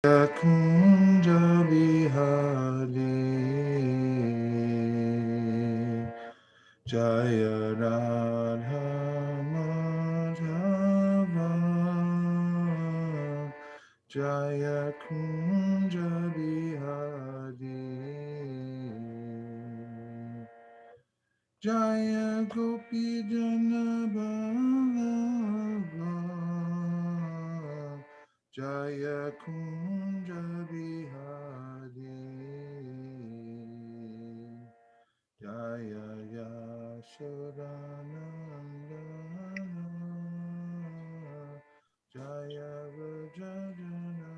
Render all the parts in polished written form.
Kunja Bihari Jaya Radha Madhava Jaya Kunja Bihari Jaya Gopi Jana Ballabha Jaya Kunja Bihari Jaya Yashodanandana Jaya Vrajajana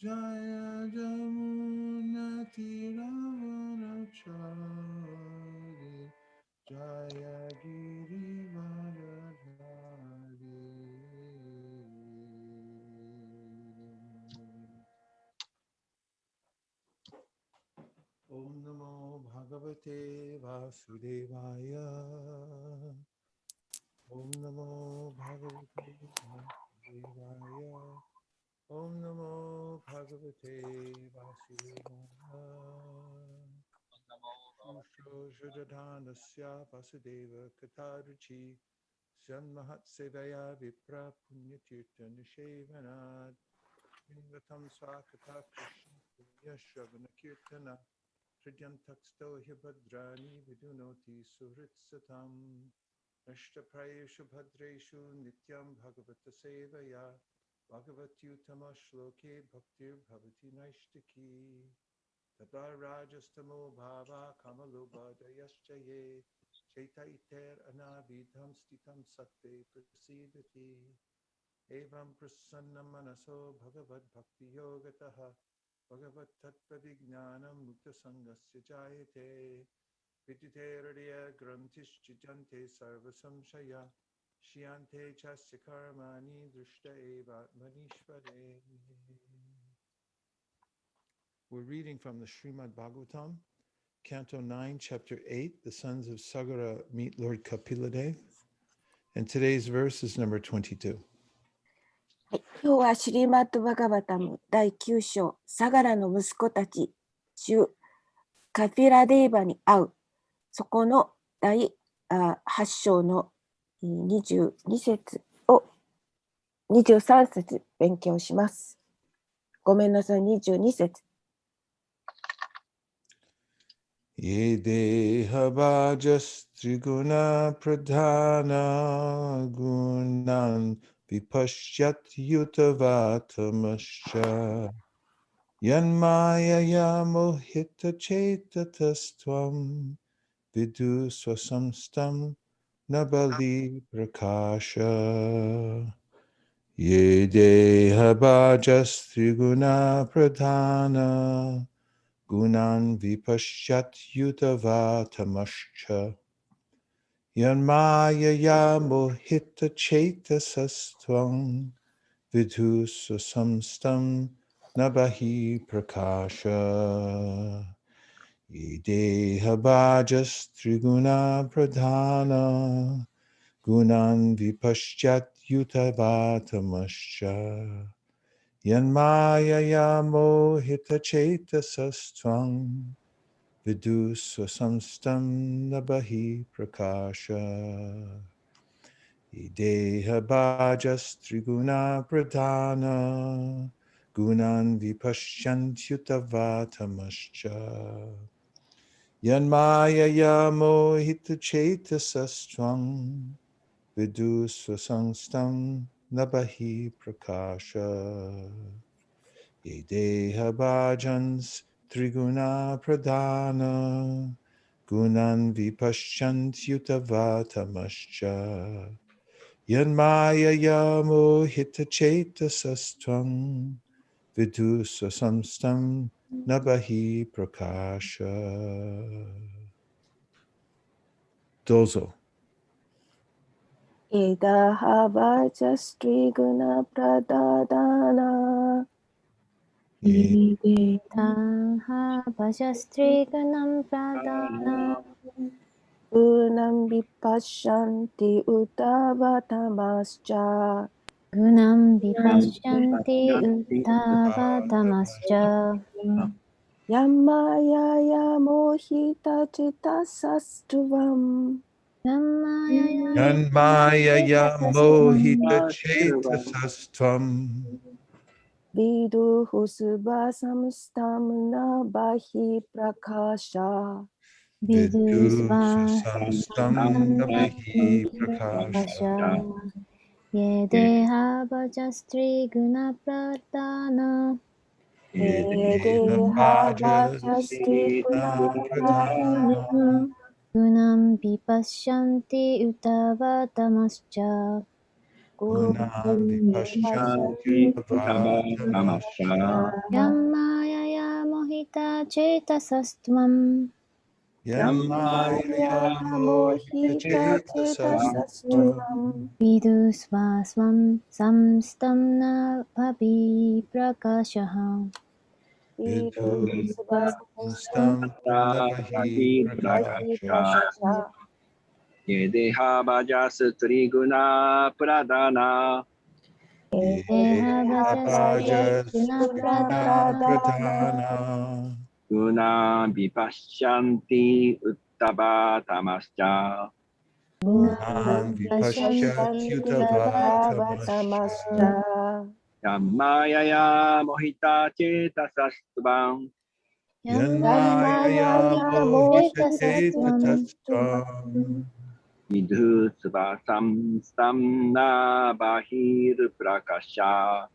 Jaya Jamuna Tiravanachari Jaya Girivardhari Om Namo Bhagavate Vasudevaya Om Namo Bhagavate Vasudevaya Om Namo Bhagavate Vasudevaya Shujadhanasya Vasudeva Kataruchi Shanmahat Sevaya Vipra Punyatirtha Nishevanad Ingatam Swakata Krishna Punya Shravana Kirtana Hridyantaksto Hibhadrani Vidunoti Suhritsatam Ashtaprayeshu Bhadreshu Nityam Bhagavata Sevaya Bhagavatyutama Shloke Bhaktir Bhavati Naishtiki Tata Rajastamo Bhava Kamalobhadayaschaye Chaitaiter Anabhidham Stitam Satte Prasidati Evam Prasanna Manaso Bhagavad Bhakti Yogataha Bhagavad Tattva Vijnanam Mukta Sangasya Jayate Viditeradia Grantish Chijante Sarva Samshaya Shiante Chasya Karmani Drishta Eva Manishvare. We're reading from the Srimad Bhagavatam, Canto 9, Chapter 8, the sons of Sagara meet Lord Kapiladev. And today's verse is number 22. はい、今日はシリマッド・バガバタム第9章、サガラの息子たち、主カピラデーバに会う、そこの第8章の22節を23節勉強します。ごめんなさい、22節。Ye deha bhajas triguna pradhana gunan vipashyat yutavatamascha yanmaya yamohita chetatastvam vidu swasamstam nabali prakasha Ye deha bhajas triguna pradhana Gunan vipashyat yutavatamascha Yanmaya yamohita chetasastvam Vidhusasamstam nabahi prakasha Ideha bhajas triguna pradhana Gunan vipashyat yutavatamascha Yanmaya yamo hitachetasastvam vidu swasamstam nabahi prakasha Ideha bhajas triguna pradhana Gunan vipashyanthyutavatamascha Yanmaya yamo hitachetasastvam vidu swasamstam nabahi prakasha Ye deha bhajans triguna pradhana gunan vipashyanthyutavatamascha yanmaya yamo hitachetasastvam vidusasamstam nabahi prakasha. Dozo. Edaha bhajastriguna pradadana Taha Vajastriganam Pradana Gunam vipashyanti utavatamascha Gunam vipashyanti uttavatamascha. Yamayaya mohita chita sastuvam. Yamayaya Yanmaya mohita chetasastvam. Viduhu subha samstam na bahi prakasha. Vidu vidusva samstam navihi prakasha. Yedeha bhajastri guna pradana. Yedeha bhajasti Yedeva pradana. pradhana. Gunam vipashyanti uttavatamascha. Gunam vipashyantyutavatamascha. Yamayaya mohita cetasastvam. Yamaya mohita Mohita cheta chetasastvam. sastuvam. Vidusva svam samstam na bhavi prakashaha. Vidu Viduhu subha samstam navahi bahi prakasha. prakasha. Yedeha bhajas triguna pradana. Yedeha bhajasti Abhajas guna Guna pradana. Pradhana. Guna vipashyanti uttavatamascha. Gunam Vipashyanti Vipashyatyutavatamascha. Bhagavatamascha. Yamayaya mohita cetasastvam. Yanmaya Yamayaya mohita mohita cetasastvam. chetasastvam. Vidhusva samstam na bahir prakasha.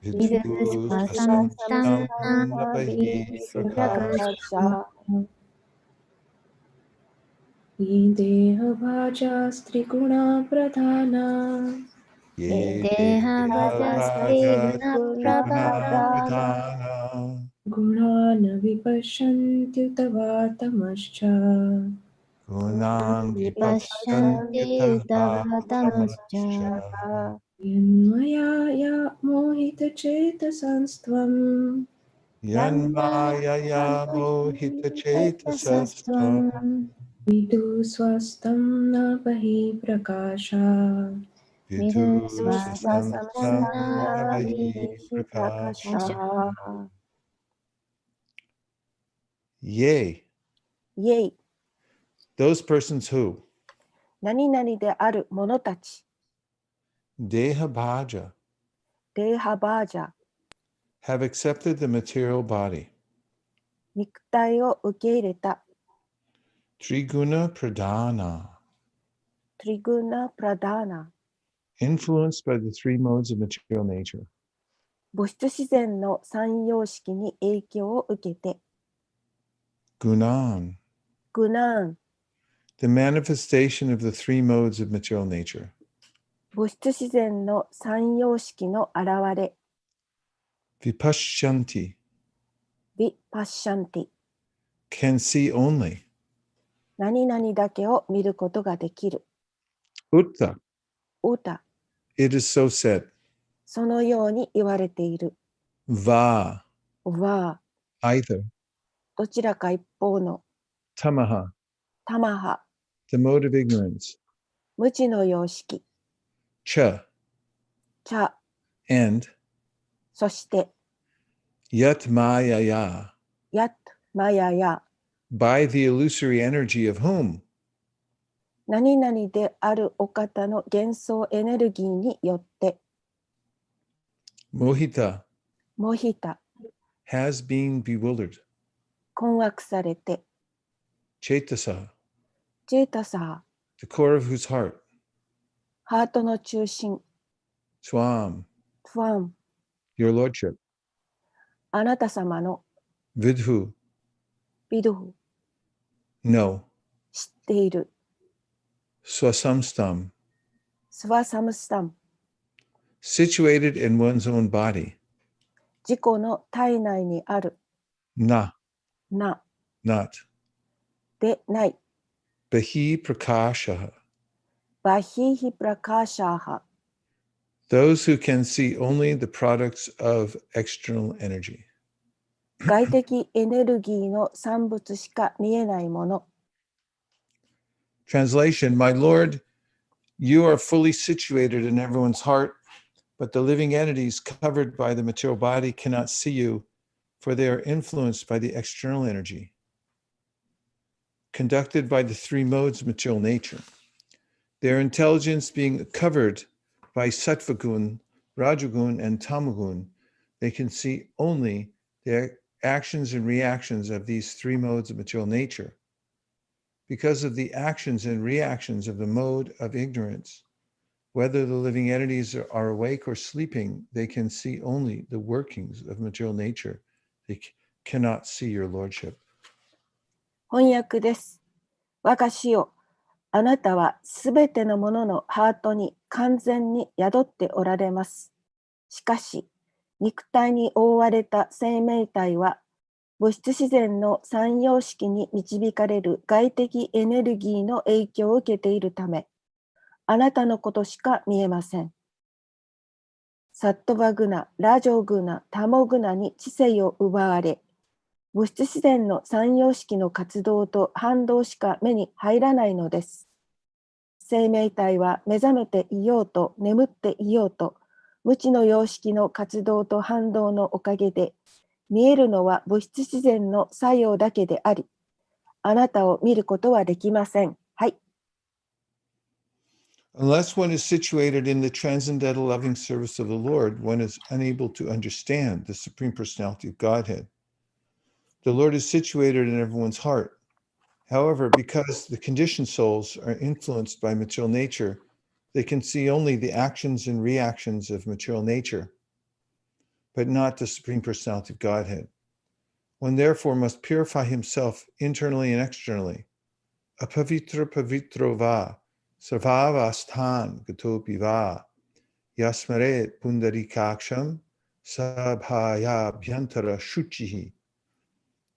Vidu Vidusva samstam samstam na navahi bhavi prakasha. prakashaha. देहभाजास्त्रिगुणा प्रधाना Ye Deha bhajasti Bhajas guna Triguna pradana. Pradhana. गुणान् विपश्यन्त्युतवातमश्च Gunam Vipashyanti uttavatamascha. Vipashyantyutavatamascha. यन्मया या मोहितचेतसंस्त्वं Yanmaya mohita chetasastvam. Cetasastvam. विदुस्वस्तं न बहिः प्रकाशा Vidu Vidusva samstam samstam na navahi bhavi Svasamstanavihi prakasha. prakasha. Yea, Yea, those persons who 何々である者たち、 deha bhaja デーハバージャ、 have accepted the material body, 肉体を受け入れた、 triguna pradhana, トリグナ・プラダーナ、 influenced by the three modes of material nature, 物質自然の三様式に影響を受けて、 gunan, グナーン、 the manifestation of the three modes of material nature, 物質自然の三様式の現れ、 vipashyanti, ヴィ・パッシャンティ、 can see only, 何々だけを見ることができる、 utta, ウタ、 it is so said, そのように言われている、 va, は、 either, どちらか一方の、 tamaha, タマハ、 the mode of ignorance, 無知の様式、 cha, チャ、 and そして、 yat mayaya, ヤッ、マヤヤ、 by the illusory energy of whom? 何々であるお方の幻想エネルギーによって、 Mohita モヒタ、 has been bewildered. 困惑されて、 Chetasa, チェータサ the core of whose heart, ー、ハートの中心、 Swam, ファン、 your lordship, あなた様の Vidhu, ビドゥ、 no, 知っている、 Swasamstam, スワサムスタン、 situated in one's own body, 自己の体内にある、 na, な、 not, でない、 Bahi Prakasha, バヒヒプラカーシャーハ、 those who can see only the products of external energy. 外的エネルギーの産物しか見えないもの。 Translation, my Lord, you are fully situated in everyone's heart but the living entities covered by the material body cannot see you, for they are influenced by the external energy, conducted by the three modes of material nature. Their intelligence being covered by sattvagun, rajagun, and tamagun, they can see only the actions and reactions of these three modes of material nature. Because of the actions and reactions of the mode of ignorance, whether the living entities are awake or sleeping, they can see only the workings of material nature. They cannot see your lordship. 翻訳です。我が師よ、あなたはすべてのもののハートに完全に宿っておられます。しかし、肉体に覆われた生命体は、物質自然の三様式に導かれる外的エネルギーの影響を受けているため、あなたのことしか見えません。サットバグナ、ラジョグナ、タモグナに知性を奪われ、物質自然の三様式の活動と反動しか目に入らないのです。生命体は目覚めていようと眠っていようと、無知の様式の活動と反動のおかげで、見えるのは物質自然の作用だけであり、あなたを見ることはできません。はい。Unless one is situated in the transcendental loving service of the Lord, one is unable to understand the Supreme Personality of Godhead. The Lord is situated in everyone's heart. However, because the conditioned souls are influenced by material nature, they can see only the actions and reactions of material nature, but not the Supreme Personality of Godhead. One therefore must purify himself internally and externally. Apavitra pavitro va, sarvavasthan gatopi va, yasmaret pundarikaksham, sabhaya bhyantara shuchihi.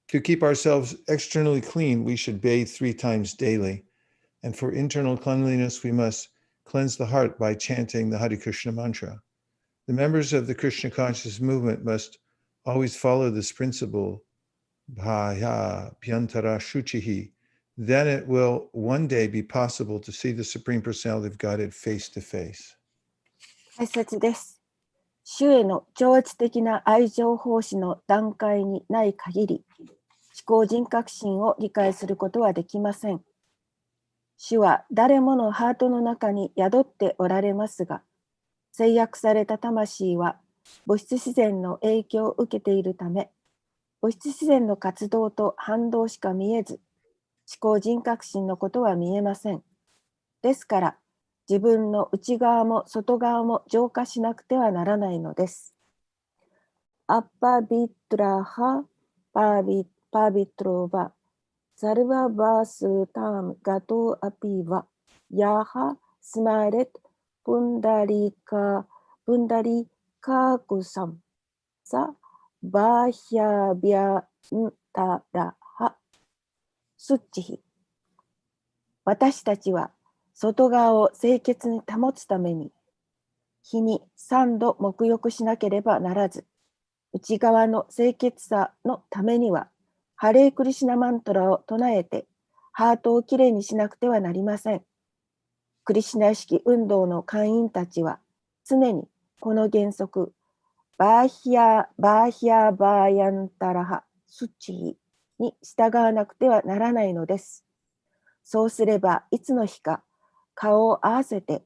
To keep ourselves externally clean, we should bathe 3 times daily. And for internal cleanliness, we must cleanse the heart by chanting the Hare Krishna mantra. The members of the Krishna conscious movement must always follow this principle, bhaya bhyantara shuchihi. Then it will one day be possible to see the Supreme Personality of Godhead face to face. 解説です。主への超越的な愛情奉仕の段階にない限り、思考人格心を理解することはできません。主は誰ものハートの中に宿っておられますが、制約された魂は物質自然の影響を受けているため、物質自然の活動と反動しか見えず、思考人格心のことは見えません。ですから、自分の内側も外側も浄化しなくてはならないのです。アッパビトラハパビトロバサルババスタムガトアピワヤハスマレップンダリカクサムサバヒャビャンタラハスッチヒ。私たちは外側を清潔に保つために日に3度沐浴しなければならず、内側の清潔さのためにはハレークリシュナマントラを唱えてハートをきれいにしなくてはなりません。クリシュナ意識運動の会員たちは常にこの原則バーヒャバーヤンタラハスッチヒに従わなくてはならないのです。そうすればいつの日か顔を合わせて思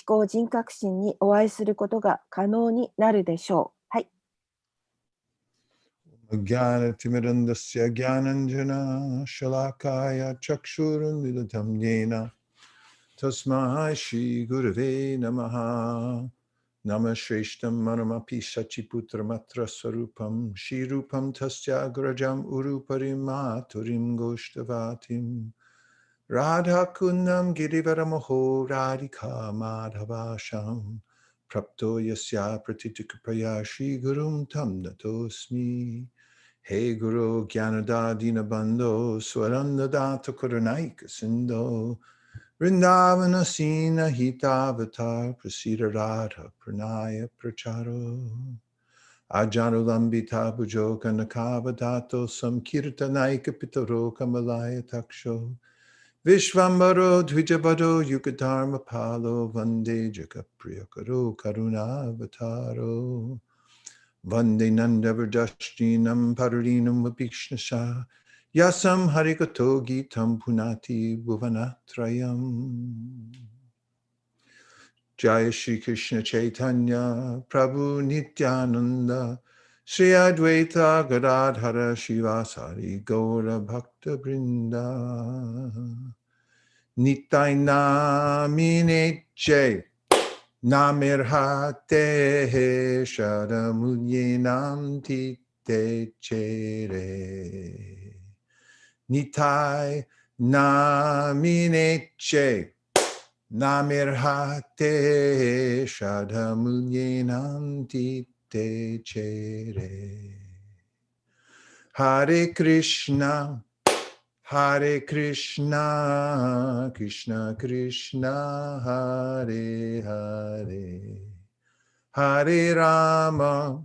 考人格心にお会いすることが可能になるでしょう。はい。Jnana-timirandasya jnananjana shalakaya chakshurunmilatam yena tasmai shri gurave namaha namah shreshtam manamapi sachiputramatra sarupam shri rupam tasya grajam uruparimmaturim goshtavatim Radha Kundam Girivaramoho Radhika Madhavasham Prapto Yasya Pratitikapaya Shri Gurum Tam Natosmi He Guru Gyanada Dinabando Swaranda Data Kurunaika Sindo Vrindavana Sina Hitavatar Prasida Radha Pranaya Pracharo Ajanulambita Bujoka Nakavadato Samkirtanaika Pitaro Kamalaya Taksho Vishvambaro Dvijabado Yukadharma Palo Vande Jagapriyakaro Karuna Avataro Vande Nandavardashtinam Pararinam Vapishnasha Yasam Harikato Gitam Punati Bhuvanatrayam. Jaya Shri Krishna Chaitanya Prabhu Nityananda Shri Advaita Gadadhara Shivasari Gaura Bhakta Brinda Nitai Namine Che Namirhate Shadamunyenam Tite Chere Nitai Namine Che Namirhate Shadamunyenam Tite Chere Hare Krishna Hare Krishna, Krishna Krishna, Hare Hare, Hare Rama,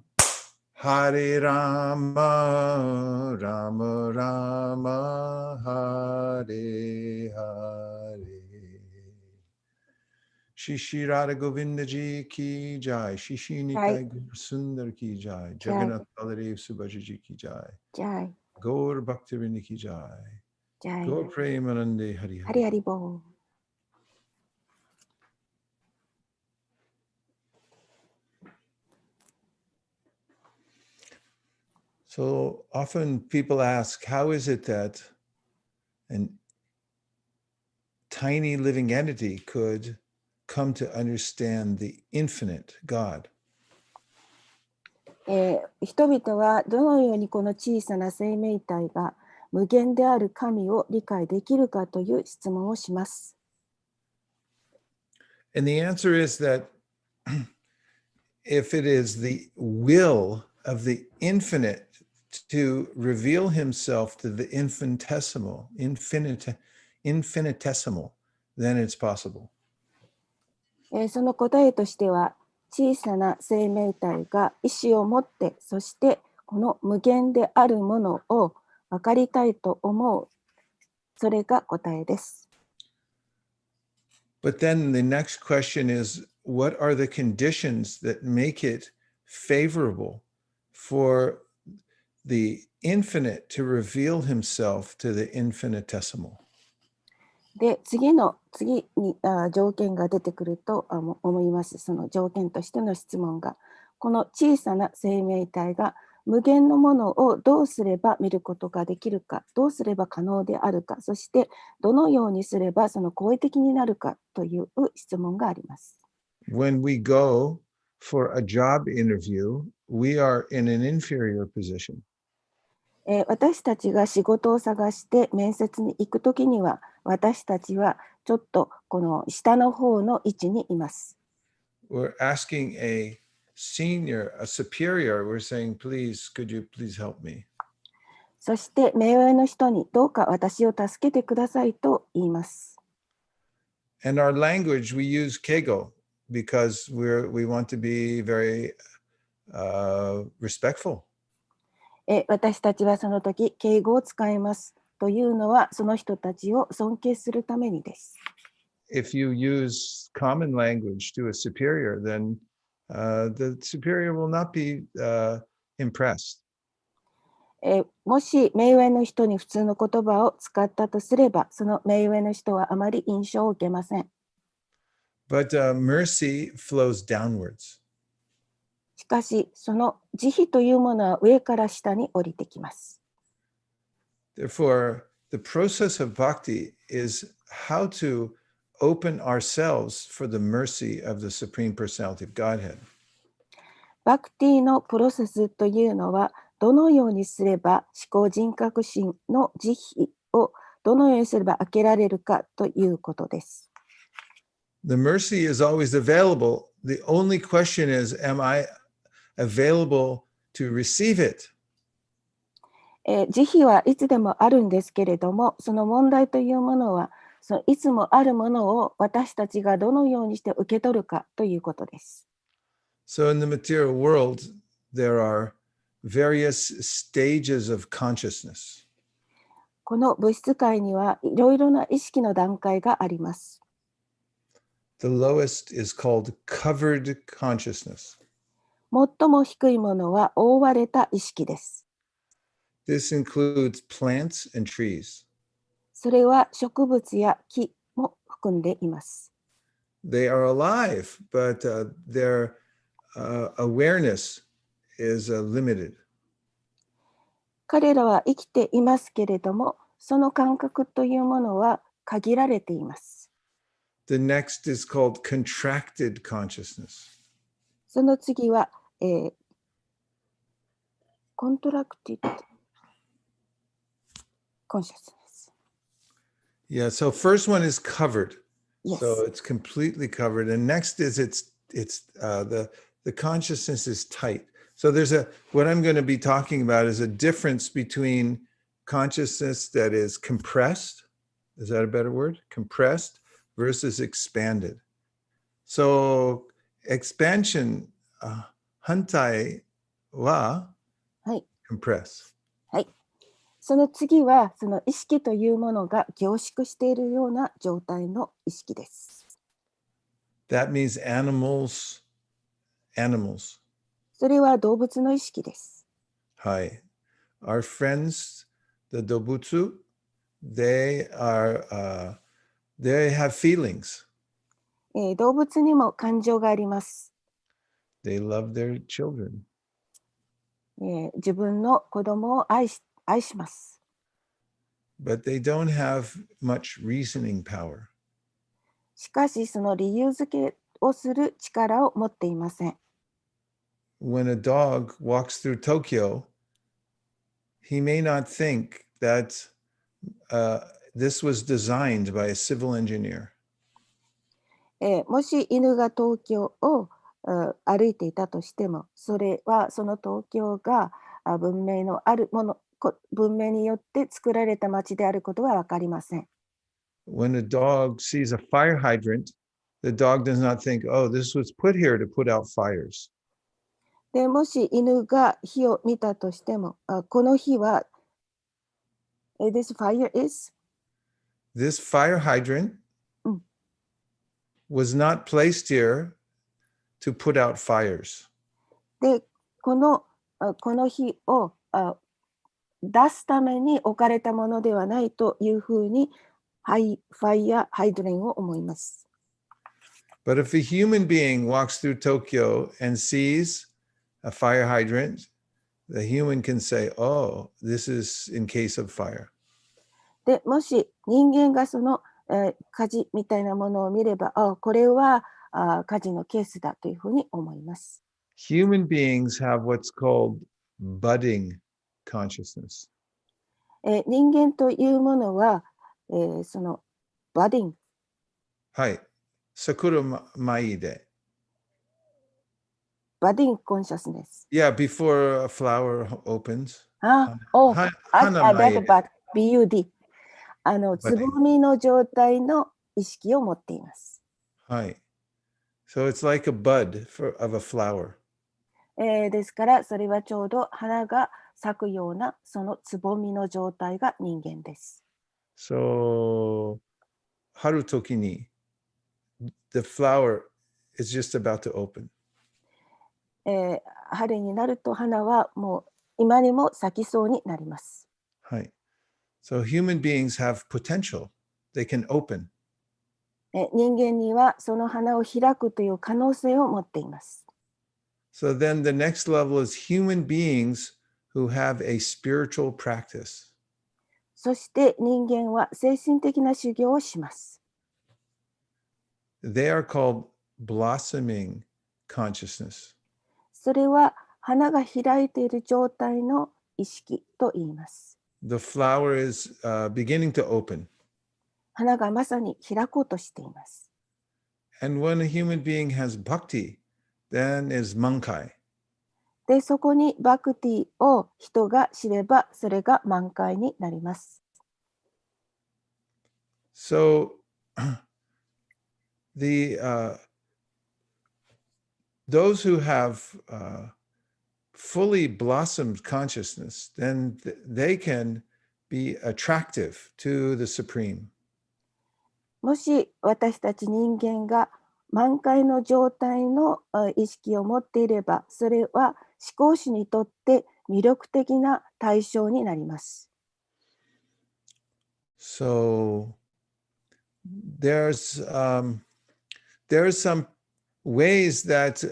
Hare Rama, Rama Rama, Hare Hare. Shri Shri Radha Govinda Ji ki jai, Shri Shri Nitai Gaur Sundar ki jai, Jagannath Baladev Subhaji Ji ki jai, Jai. Gaur Bhaktivinoda ki jai. Jai. Go Premanande Hari Hari Hari. Hari Bol. So often people ask, how is it that a tiny living entity could come to understand the infinite God? 人々はどのようにこの小さな生命体が無限である神を理解できるかという質問をします。And the answer is that if it is the will of the infinite to reveal himself to the infinitesimal, then it's possible. その答えとしては、小さな生命体が意志を持って、そしてこの無限であるものを分かりたいと思う。それが答えです。But then the next question is, what are the conditions that make it favorable for the infinite to reveal himself to the infinitesimal? で、次に条件が出てくると思います。その条件としての質問が、この小さな生命体が無限のものをどうすれば見ることができるか、どうすれば可能であるか、そしてどのようにすればその好意的になるかという質問があります。When we go for a job interview, we are in an inferior position. 私たちが仕事を探して面接に行くときには、私たちはちょっとこの下の方の位置にいます。We're asking a senior, a superior, we're saying, please, could you please help me? そして目上の人にどうか私を助けてくださいと言います。And our language, we use keigo because we want to be very respectful. 私たちはその時敬語を使いますというのはその人たちを尊敬するためにです。If you use common language to a superior, then the superior will not be impressed. もし目上の人に普通の言葉を使ったとすれば、その目上の人はあまり印象を受けません。But mercy flows downwards. しかし、その慈悲というものは上から下に降りてきます。Therefore, the process of bhakti is how to open ourselves for the mercy of the Supreme Personality of Godhead. バクティのプロセスというのは、どのようにすれば思考人格心の慈悲をどのようにすれば開けられるかということです。The mercy is always available. The only question is, am I available to receive it? 慈悲はいつでもあるんですけれども、その問題というものは、そのいつもあるものを私たちがどのようにして受け取るかということです。So in the material world, there are various stages of consciousness. この物質界にはいろいろな意識の段階があります。The lowest is called covered consciousness. 最も低いものは覆われた意識です。This includes plants and trees. それは植物や木も含んでいます。They are alive, but their awareness is limited. 彼らは生きていますけれども、その感覚というものは限られています。The next is called contracted consciousness. その次は、コントラクティッドコンシャスネス。Yeah, so first one is covered. Yes. So it's completely covered. And next is the consciousness is tight. So what I'm going to be talking about is a difference between consciousness that is compressed. Is that a better word? Compressed versus expanded. So expansion, hantai wa はい。 compress. その次は、その意識というものが凝縮しているような状態の意識です。That means animals. それは動物の意識です。Hi. Our friends, the dobutsu, they have feelings. 動物にも感情があります。They love their children. 自分の子供を愛します。But they don't have much reasoning power. しかし、その理由付けをする力を持っていません。When a dog walks through Tokyo, he may not think that this was designed by a civil engineer. もし犬が東京を歩いていたとしても、それはその東京が文明のあるもの、文明によって作られた町であることは分かりません。When a dog sees a fire hydrant, the dog does not think, oh, this was put here to put out fires. でもし犬が火を見たとしても、この火は、this fire is? This fire hydrant was not placed here to put out fires. で、この火を出すために置かれたものではないというふうにファイヤーハイドレンを思います。But if a human being walks through Tokyo and sees a fire hydrant, the human can say, oh, this is in case of fire. でもし人間がその、火事みたいなものを見れば、これは火事のケースだというふうに思います。Human beings have what's called budding consciousness. 人間というものは、そのバディング。はい。Sakura maide. Budding consciousness. Yeah, before a flower opens. that bud, BUD. つぼみの状態の意識を持っています。はい。So it's like a bud of a flower. ですから、それはちょうど花が咲くような、そのつぼみの状態が人間です。So, 春時に the flower is just about to open. 春になると花はもう今にも咲きそうになります。はい。So human beings have potential. They can open. 人間にはその花を開くという可能性を持っています。So then the next level is human beings who have a spiritual practice. そして人間は精神的な修行をします。They are called blossoming consciousness. それは花が開いている状態の意識と言います。The flower is beginning to open. 花がまさに開こうとしています。And when a human being has bhakti, then is mankai. で、そこにバクティを人が知れば、それが満開になります。So those who have fully blossomed consciousness, then they can be attractive to the Supreme. もし私たち人間が満開の状態の意識を持っていれば、それは思考主にとって魅力的な対象になります。So there's some ways that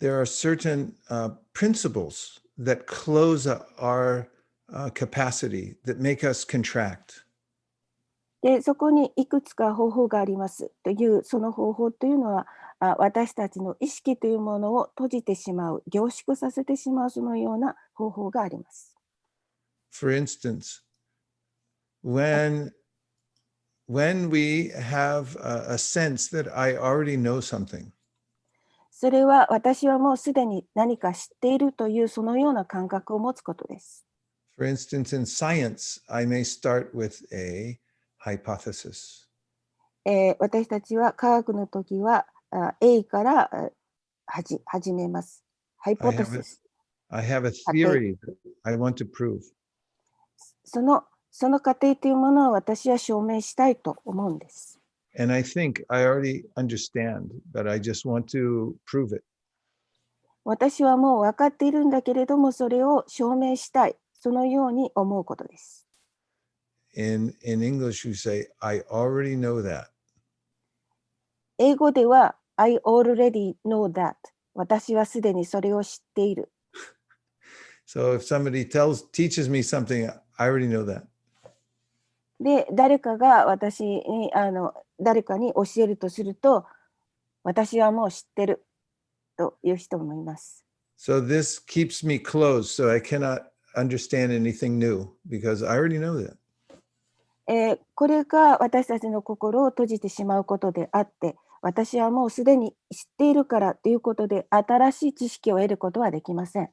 there are certain principles that close our capacity, that make us contract. で、そこにいくつか方法がありますという、その方法というのは、私たちの意識というものを閉じてしまう、凝縮させてしまう、そのような方法があります。For instance, when we have a sense that I already know something, それは私はもうすでに何か知っているというそのような感覚を持つことです。for instance, in science, I may start with a hypothesis. 私たちは科学の時はA から始めます。ハイポテシス。I have a theory that I want to prove. その過程というものを私は証明したいと思うんです。And I think I already understand, but I just want to prove it. 私はもう分かっているんだけれども、それを証明したい。そのように思うことです。In English, you say, I already know that. 英語では、I already know that. 私はすでにそれを知っている。So if somebody teaches me something, I already know that. で、誰かが誰かに教えるとすると、私はもう知ってるという人もいます。So this keeps me closed, so I cannot understand anything new because I already know that. これが私たちの心を閉じてしまうことであって、私はもうすでに知っているからということで、新しい知識を得ることはできません。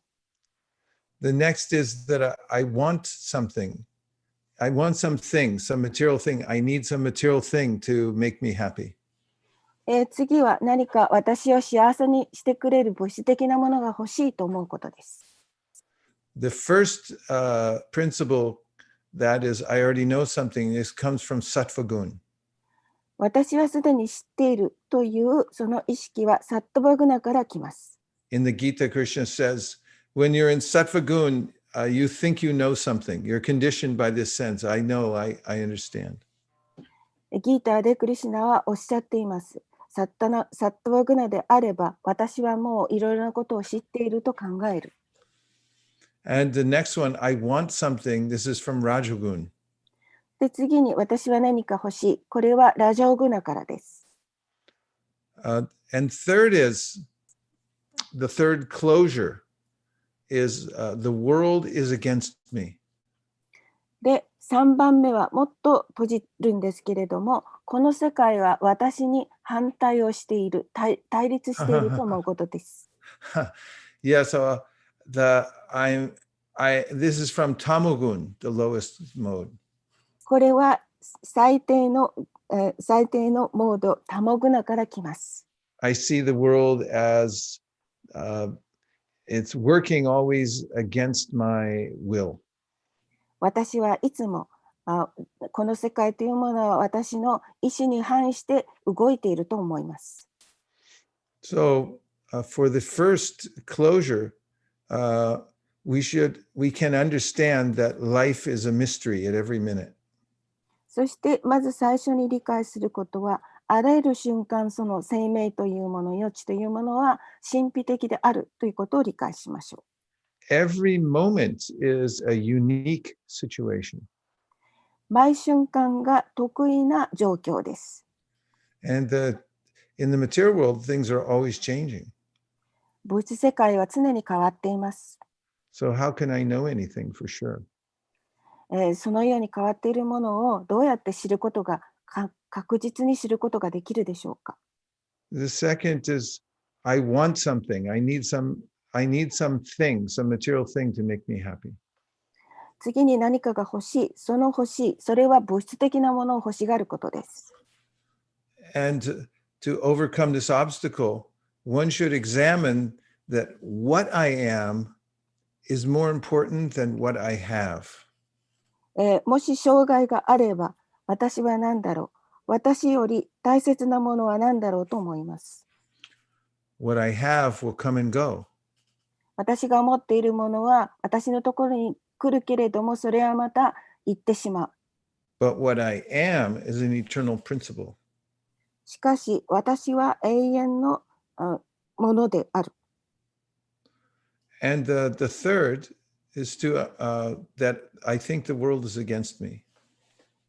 The next is that I want something. I want something, some material thing. I need some material thing to make me happy. 次は何か私を幸せにしてくれる物質的なものが欲しいと思うことです。The first principle that is, I already know something, this comes from Sattva Gun. 私はすでに知っているというその意識はサットバグナから来ます。In the Gita, Krishna says, when you're in Sattva Gun, you think you know something. You're conditioned by this sense. I know, I understand. ギーターでクリシュナはおっしゃっています。サットバグナであれば、私はもういろいろなことを知っていると考える。And the next one, I want something. This is from Rajogun. で、次に私は何か欲しい。これはラジャオグナからです。And third is, the third closure is the world is against me. で、3番目はもっと閉じるんですけれども、この世界は私に反対をしている、対立していると思うことです。Yeah, so this is from Tamogun, the lowest mode. これは最低のモード、タモグナから来ます。I see the world as it's working always against my will. 私はいつもこの世界というものは私の意思に反して動いていると思います。So for the first closure, we can understand that life is a mystery at every minute. そしてまず最初に理解することは、あらゆる瞬間その生命というもの、命というものは神秘的であるということを理解しましょう。Every moment is a unique situation. 毎瞬間が得意な状況です。And in the material world, things are always changing. 物質世界は常に変わっています。So how can I know anything for sure? そのように変わっているものをどうやって知ることが、確実に知ることができるでしょうか。The second is, I want something. I need something, some material thing to make me happy. 次に何かが欲しい、それは物質的なものを欲しがることです。And to overcome this obstacle, one should examine that what I am is more important than what I have. もし障害があれば、私は何だろう。私より大切なものは何だろうと思います。What I have will come and go. 私が持っているものは私のところに来るけれども、それはまた行ってしまう。But what I am is an eternal principle. しかし、私は永遠のものである。And the third is that I think the world is against me.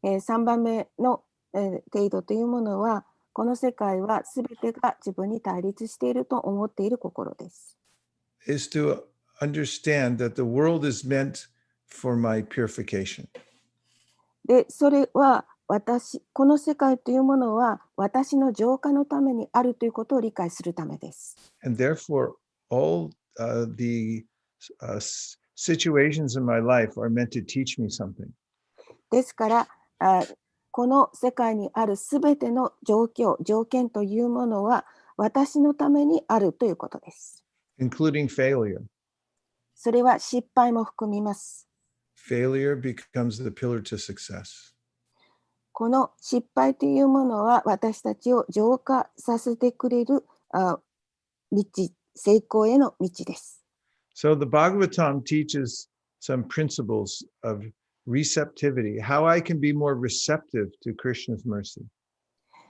3番目の、程度というものは、この世界はすべてが自分に対立していると思っている心です。Is to understand that the world is meant for my purification. で、それはこの世界というものは私の浄化のためにあるということを理解するためです。And therefore, all the situations in my life are meant to teach me something. ですから、この世界にあるすべての状況、条件というものは私のためにあるということです。Including failure. それは失敗も含みます。Failure becomes the pillar to success. この失敗というものは私たちを浄化させてくれる道、成功への道です。So the Bhagavatam teaches some principles of receptivity, how I can be more receptive to Krishna's mercy.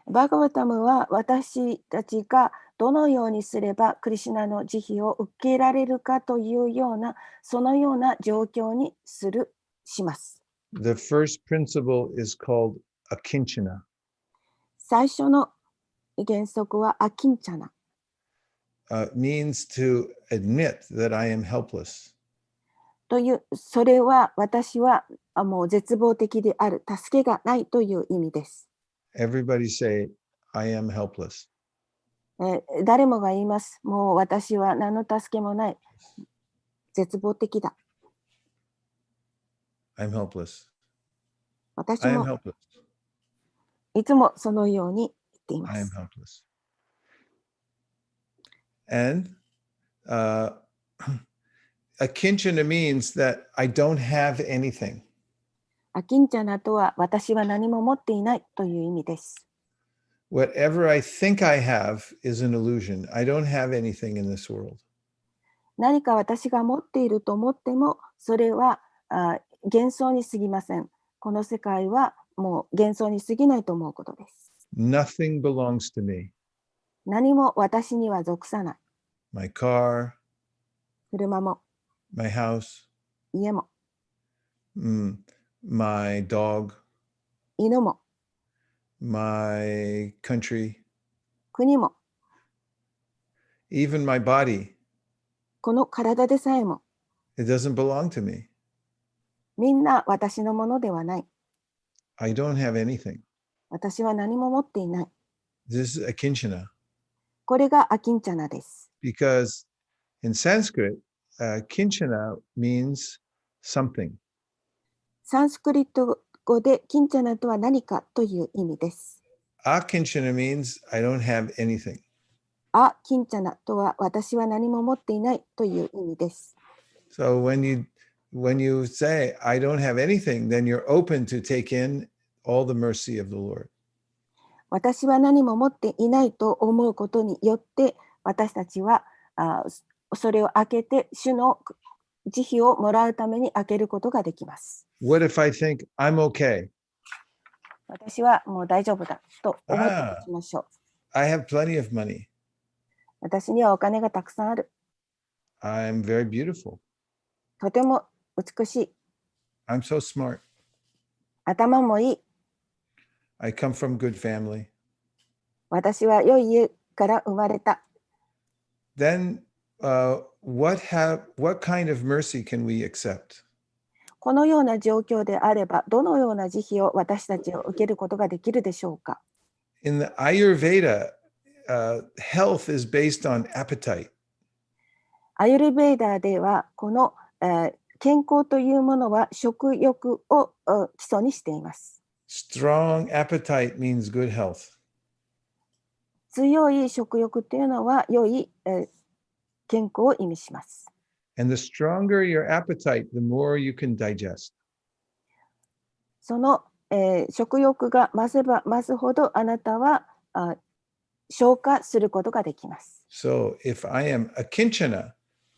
バガバタムは私たちがどのようにすればクリシュナの慈悲を受けられるかというような、そのような状況にします。The first principle is called akinchana. 最初の原則はアキンチャナ。Means to admit that I am helpless. という、それは私はもう絶望的である、助けがないという意味です。Everybody say, I am helpless. 誰もが言います。もう私は何の助けもない。絶望的だ。I'm helpless. 私 I am も helpless. いつもそのように言っていま I am す。 helpless. And akinchana means that I don't have anything. アキンチャナとは私は何も持っていないという意味です。Whatever I think I have is an illusion. I don't have anything in this world. 何か私が持っていると思っても、それは幻想に過ぎません。この世界はもう幻想に過ぎないと思うことです。Nothing belongs to me. 何も私には属さない。My car, 車も my house, 家も my dog, 犬も my country, 国も even my body. この体でさえも It doesn't belong to me. みんな私のものではない。I don't have anything. 私は何も持っていない。 This is akinchana. これがアキンチャナです。Because in Sanskrit, kinchana means something. サンスクリット語でキンチャナとは何かという意味です。Akinchana means I don't have anything. アキンチャナとは私は何も持っていないという意味です。So when you say I don't have anything, then you're open to take in all the mercy of the Lord. 私は何も持っていないと思うことによって私たちはそれを開けて主の慈悲をもらうために開けることができます。What if I think I'm okay? 私はもう大丈夫だと思っておきましょう。I have plenty of money. 私にはお金がたくさんある。I'm very beautiful. とても美しい。I'm so smart. 頭もいい。I come from good family. 私は良い家から生まれた。Then what kind of mercy can we accept? このような状況であれば、どのような慈悲を私たちは受けることができるでしょうか。In the Ayurveda, health is based on appetite. アユルベーダーでは、この、健康というものは食欲を基礎にしています。Strong appetite means good health. 強い食欲というのは良い、健康を意味します。And the stronger your appetite, the more you can digest. その、食欲が増せば増すほどあなたは消化することができます。So if I am a kinchana,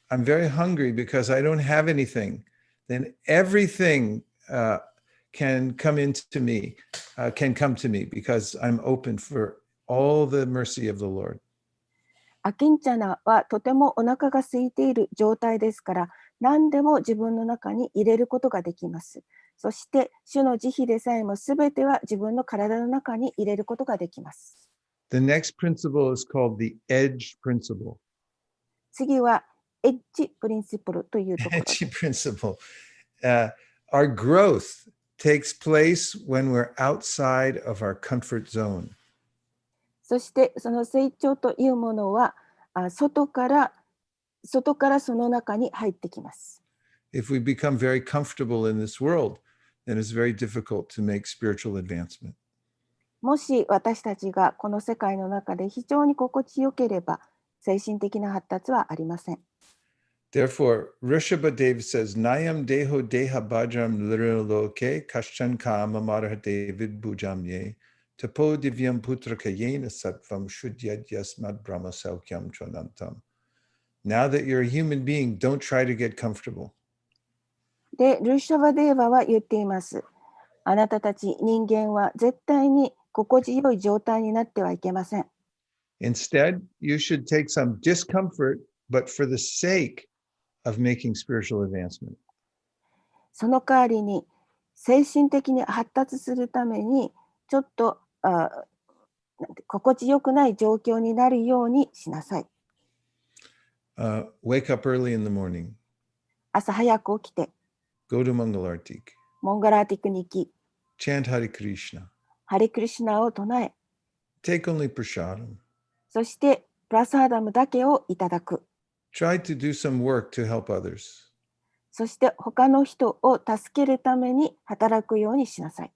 I'm very hungry because I don't have anything, then everything can come into me, can come to me because I'm open for all the mercy of the Lord. アキンチャナはとてもお腹が空いている状態ですから、何でも自分の中に入れることができます。そして、主の慈悲でさえもすべては自分の体の中に入れることができます。The next principle is called the edge principle. 次は、エッジプリンシプルというところです。 Edge principle. Our growth takes place when we're outside of our comfort zone. そしてその成長というものは外からその中に入ってきます。If we become very comfortable in this world, then it's very difficult to make spiritual advancement. もし私たちがこの世界の中で非常に心地よければ、精神的な発達はありません。Therefore, Rishabhadev says, Nayam deho deha bhajam liraloke kashchan kama maraha David bhujamye tapo divyam putraka yena sattvam shudyad yasmad brahma saukyam chonantam. Now that you're a human being, don't try to get comfortable. で、ルシャバデーバは言っています。あなたたち人間は絶対に心地よい状態になってはいけません。Instead, you should take some discomfort, but for the sake of making spiritual advancement. その代わりに精神的に発達するためにちょっと心地よくない状況になるようにしなさい。Wake up early in the morning. 朝早く起きて Go to Mangalartik. モンガラーティクに行き、 Chant Hare Krishna. ハレクリシュナを唱え、 Take only prasadam. そしてプラサーダムだけをいただく。 Try to do some work to help others. そして他の人を助けるために働くようにしなさい。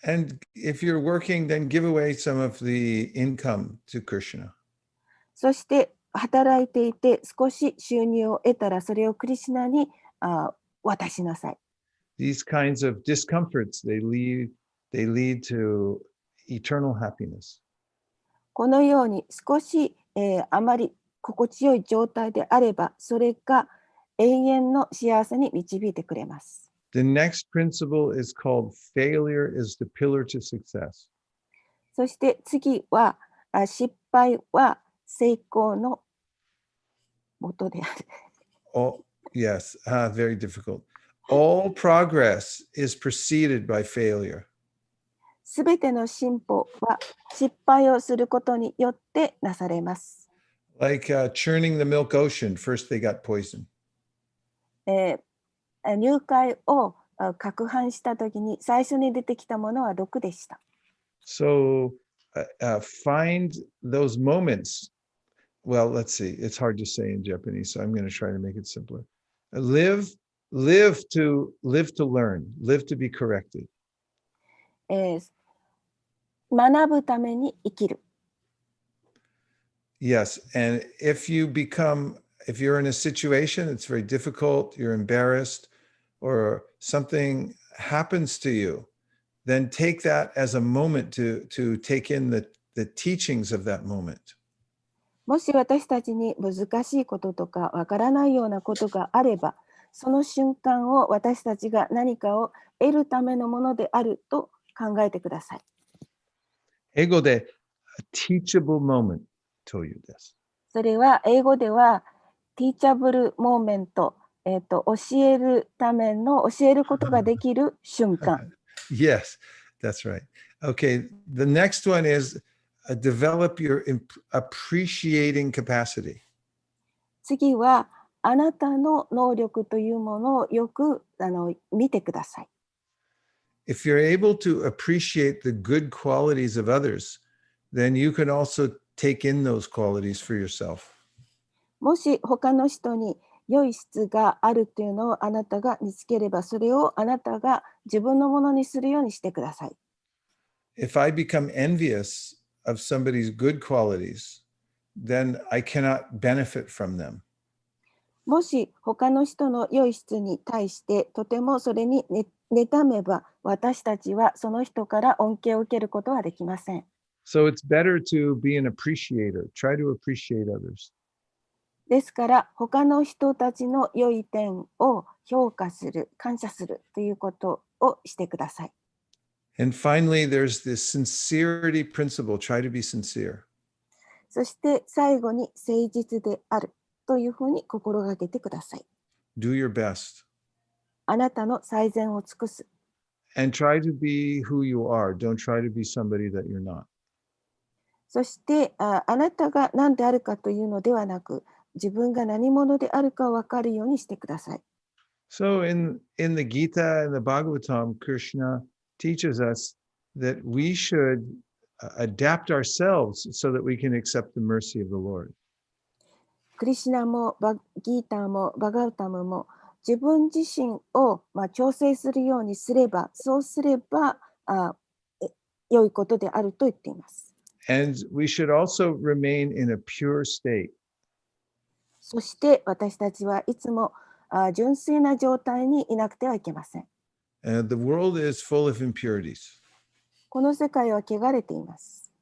And if you're working, then give away some of the income to Krishna. そして働いていて少し収入を得たらそれをクリシュナに渡しなさい。 These kinds of discomforts, they lead to eternal happiness. このように少し、あまり心地よい状態であれば、それが永遠の幸せに導いてくれます。 The next principle is called failure is the pillar to success. そして次は失敗は成功の元である。 Oh, yes, very difficult. All progress is preceded by failure. すべての進歩は失敗をすることによってなされます。 Like churning the milk ocean, first they got poison. 乳塊を攪拌したときに最初に出てきたものは毒でした。 So find those moments. Well, let's see. It's hard to say in Japanese, so I'm going to try to make it simpler. Live to learn. Live to be corrected. 学ぶために生きる。 Yes, and if you're in a situation that's very difficult, you're embarrassed, or something happens to you, then take that as a moment to take in the teachings of that moment. もし私たちに難しいこととかわからないようなことがあれば、その瞬間を私たちが何かを得るためのものであると考えてください。英語で a teachable moment というです。それは英語では teachable moment、教えるための教えることができる瞬間。Yes, that's right. Okay, the next one is develop your appreciating capacity. 次はあなたの能力というものをよく見てください。If you're able to appreciate the good qualities of others, then you can also take in those qualities for yourself. もし他の人に良い質があるというのをあなたが見つければ、それをあなたが自分のものにするようにしてください。If I become envious of somebody's good qualities, then I cannot benefit from them. もし他の人の良い質に対してとてもそれに妬めば、私たちはその人から恩恵を受けることはできません。So it's better to be an appreciator. Try to appreciate others. ですから他の人たちの良い点を評価する、感謝するということをしてください。And finally, there's this sincerity principle. Try to be sincere. そして最後に誠実であるというふうに心がけてください。Do your best. あなたの最善を尽くす。And try to be who you are. Don't try to be somebody that you're not. そしてあなたが何であるかというのではなく、自分が何者であるか分かるようにしてください。So in the Gita and the Bhagavatam, Krishna teaches us that we should adapt ourselves so that we can accept the mercy of the Lord. クリシュナもギーターもバガウタムも自分自身を調整するようにすれば、そうすれば良いことであると言っています。And we should also remain in a pure state. そして私たちはいつも純粋な状態にいなくてはいけません。The world is full of impurities. この世界は汚れています。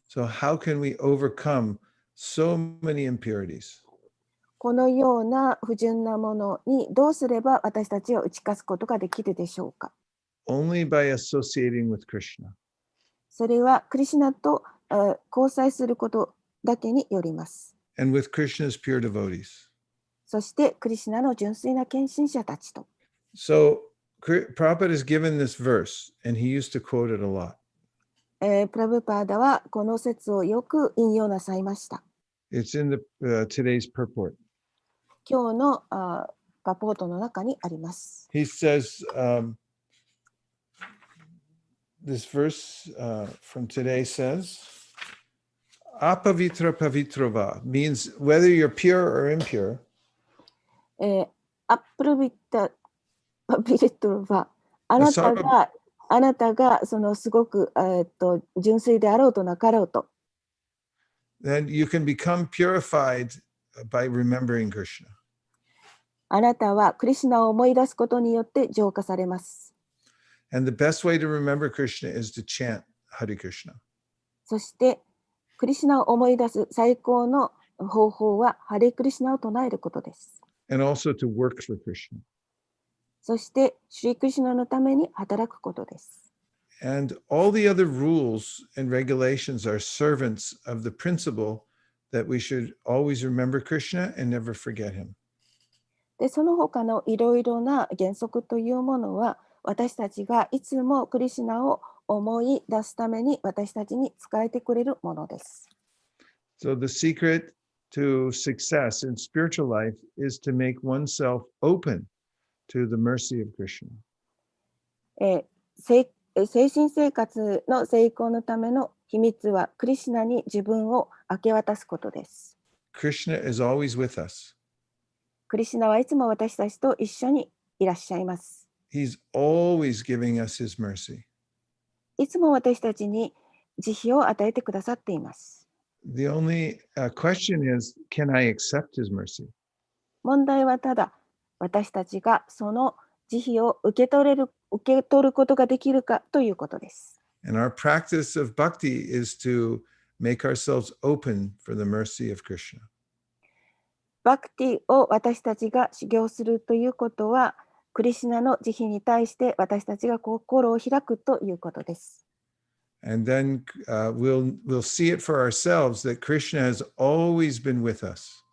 So how can we overcome so many impurities? このような不純なものにどうすれば私たちを打ち勝つことができるでしょうか。 Only by associating with Krishna. それはクリシュナと交際することだけによります。And with Krishna's pure devotees. そしてクリシュナの純粋な献身者たちと。So Prabhupada is given this verse, and he used to quote it a lot. プラブパーダはこの説をよく引用なさいました。It's in the today's purport. 今日のパポートの中にあります。He says, this verse from today says, apavitra pavitrova, means whether you're pure or impure. アップルビッタビリトルはあなたがそのすごく純粋であろうとなかろうと。Then you can become purified by remembering Krishna. あなたはクリシュナを思い出すことによって浄化されます。And the best way to remember Krishna is to chant Hare Krishna. そしてクリシュナを思い出す最高の方法はハレクリシュナを唱えることです。And also to work for Krishna. そしてシュリクリシュナのために働くことです。And all the other rules and regulations are servants of the principle that we should always remember Krishna and never forget him. で、その他のいろいろな原則というものは、私たちがいつもクリシュナを思い出すために私たちに使えてくれるものです。So the secret to success in spiritual life is to make oneself open to the mercy of Krishna. 精神生活の成功のための秘密はクリシュナに自分を明け渡すことです。Krishna is always with us. クリシュナはいつも私たちと一緒にいらっしゃいます。He's always giving us his mercy. いつも私たちに慈悲を与えてくださっています。The only question is, can I accept his mercy? 問題はただ、私たちがその慈悲を受け取ることができるかということです。And our practice of bhakti is to make ourselves open for the mercy of Krishna. バクティを私たちが修行するということは、クリシュナの慈悲に対して私たちが心を開くということです。And then we'll see it for ourselves that Krishna has always been with us.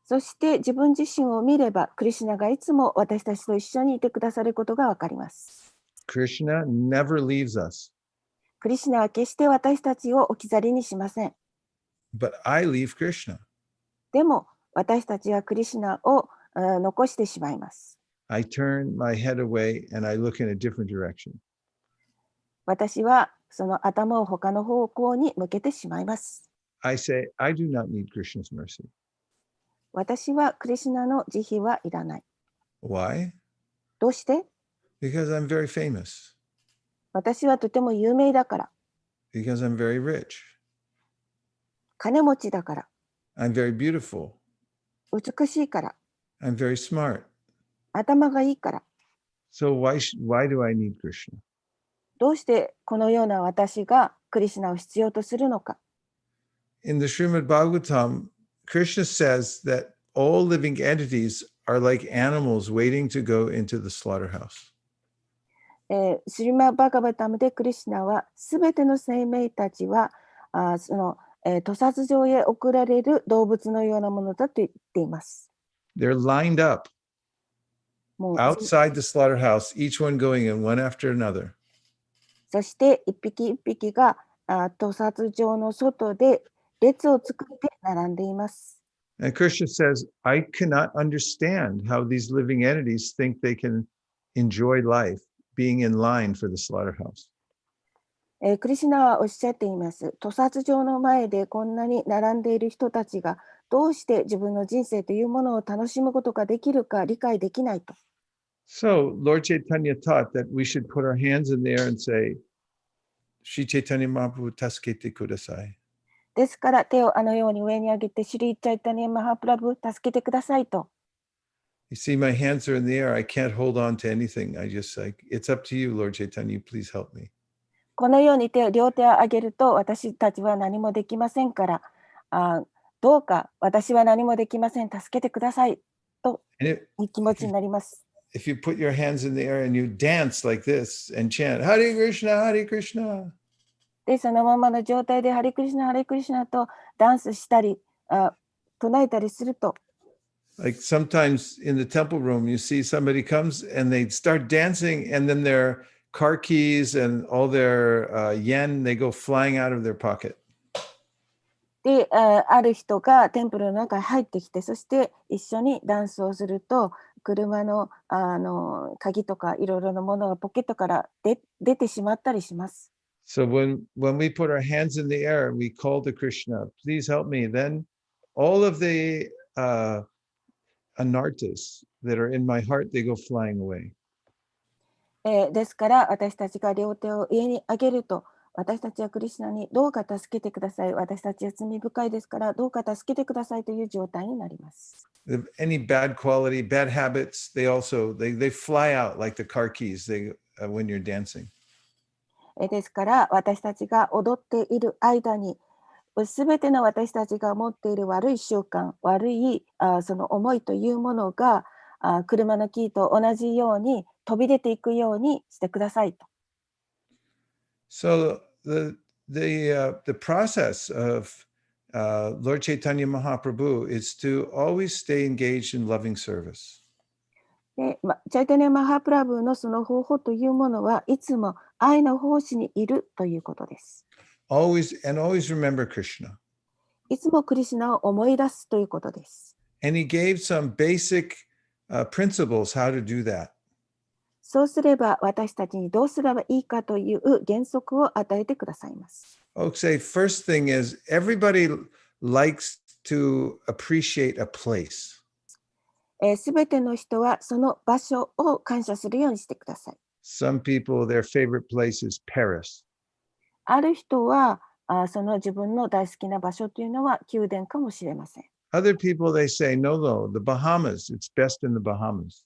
そして自分自身を見れば、クリシュナがいつも私たちと一緒にいてくださることがわかります。Krishna never leaves us. クリシュナは決して私たちを置き去りにしません。But I leave Krishna. でも私たちはクリシュナを残してしまいます。I turn my head away and I look in a different direction. 私はその頭を他の方向に向けてしまいます。I say, I do not need Krishna's mercy. 私はクリシュナの慈悲はいらない。Why? どうして？ Because I'm very famous. 私はとても有名だから。Because I'm very rich. 金持ちだから。I'm very beautiful. 美しいから。I'm very smart. 頭がいいから。 So why do I need Krishna? どうしてこのような私がクリシュナを必要とするのか。 In the Srimad Bhagavatam, Krishna says that all living entities are like animals waiting to go into the slaughterhouse. スリマ・バガバタムでクリシュナはすべての生命たちは屠殺場へ送られる動物のようなものだと言っています。 They're lined up もう outside the slaughterhouse, each one going in one after another. そして一匹一匹が屠殺場の外で列を作って並んでいます。 And Krishna says, I cannot understand how these living entities think they can enjoy life being in line for the slaughterhouse. クリシュナはおっしゃっています。屠殺場の前でこんなに並んでいる人たちがどうして自分の人生というものを楽しむことができるか理解できないと。 So Lord Chaitanya taught that we should put our hands in the air and say, Shri Chaitanya Mahaprabhu taskete kudasai. ですから手をあのように上に上げてシリーチャイタニアマハプラブ助けてくださいと。 You see, my hands are in the air. I can't hold on to anything. I just like, it's up to you, Lord Chaitanya. Please help me. このように両手を上げると私たちは何もできませんからどうか私は何もできません助けてくださいと And いう気持ちになります。 if you put your hands in the air and you dance like this and chant, Hare Krishna, Hare Krishna. でそのままの状態でハレクリシュナハレクリシュナとダンスしたり唱えたりすると Like sometimes in the temple room, you see somebody comes and they start dancing and then their car keys and all their yen, they go flying out of their pocket. である人がテンプルの中に入ってきてそして一緒にダンスをすると車の鍵とかいろいろなものがポケットから出てしまったりします。 So when we put our hands in the air and we call to Krishna, please help me, then all of the anartas that are in my heart, they go flying away. ですから私たちが両手を上に上げると私たちはクリシュナにどうか助けてください私たちは罪深いですからどうか助けてくださいという状態になります。 Any bad quality, bad habits, they fly out like the car keys when you're dancing. ですから私たちが踊っている間にすべての私たちが持っている悪い習慣悪いその思いというものが車のキーと同じように飛び出ていくようにしてくださいと。 So the process of Lord Chaitanya Mahaprabhu is to always stay engaged in loving service. でチャイタニアマハプラブのその方法というものはいつも愛の奉仕にいるということです。 Always remember Krishna. いつもクリシュナを思い出すということです。 And he gave some basic principles how to do that. そうすれば私たちにどうすればいいかという原則を与えてくださいます。 Okay, first thing is everybody likes to appreciate a place. すべての人はその場所を感謝するようにしてください。 Some people, their favorite place is Paris. ある人はその自分の大好きな場所というのは宮殿かもしれません。 Other people, they say, no, the Bahamas, it's best in the Bahamas.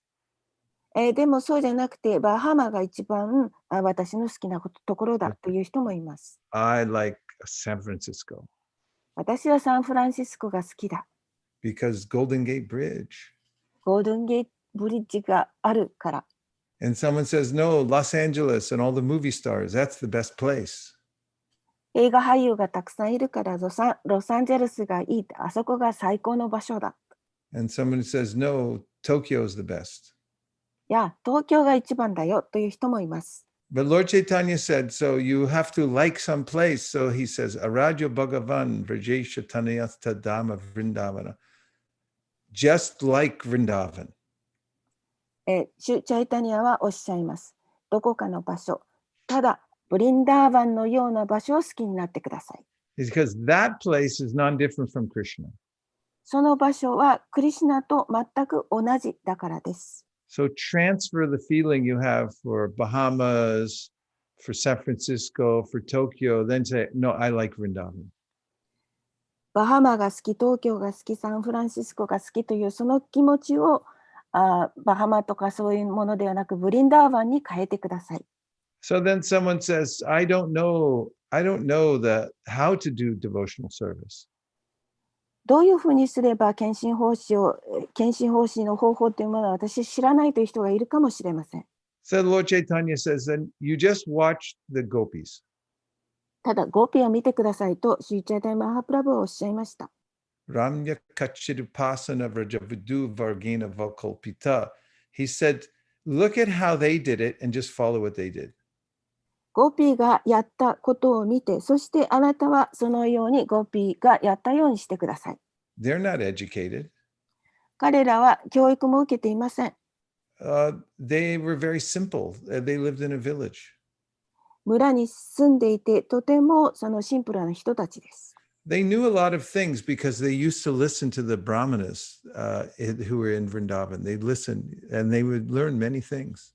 でもそうじゃなくてバハマが一番私の好きなところだという人もいます。 I like San Francisco 私はサンフランシスコが好きだ。 because Golden Gate Bridge. ゴールデンゲートブリッジがあるから。 And someone says, no, Los Angeles and all the movie stars, that's the best place. 映画俳優がたくさんいるからロサンゼルスがいい。あそこが最高の場所だ。 And someone says, no, Tokyo is the best. いや、東京が一番だよという人もいます。 But Lord Chaitanya said, so you have to like some place. So he says, Aradya Bhagavan Vrajesha Tanayatha Dhamma Vrindavana. Just like Vrindavan. シュチャイタニアはおっしゃいます。どこかの場所、ただブリンダーバンのような場所を好きになってください。 Because that place is non-different from Krishna. その場所はクリシュナと全く同じだからです。 So transfer the feeling you have for Bahamas, for San Francisco, for Tokyo, then say, no, I like Vrindavan. バハマが好き、東京が好き、サンフランシスコが好きというその気持ちをバハマとかそういうものではなくブリンダーバンに変えてください。So then someone says, I don't know how to do devotional service. どういうふうにすれば献身奉仕の方法というものは私知らないという人がいるかもしれません。So Lord Chaitanya says, then you just watch the gopis. ただ、ゴーピーを見てくださいと、シュリチャイタイマハプラブはおっしゃいました。Ramya Kachirupasana Vrajavidu Vargina Vakalpita. He said, look at how they did it and just follow what they did. ゴーピーがやったことを見て、そしてあなたはそのようにゴーピーがやったようにしてください。They're not educated. 彼らは教育も受けていません。They were very simple. They lived in a village. 村に住んでいて、とてもそのシンプルな人たちです。They knew a lot of things because they used to listen to the brahmanas who were in Vrindavan. They'd listen and they would learn many things.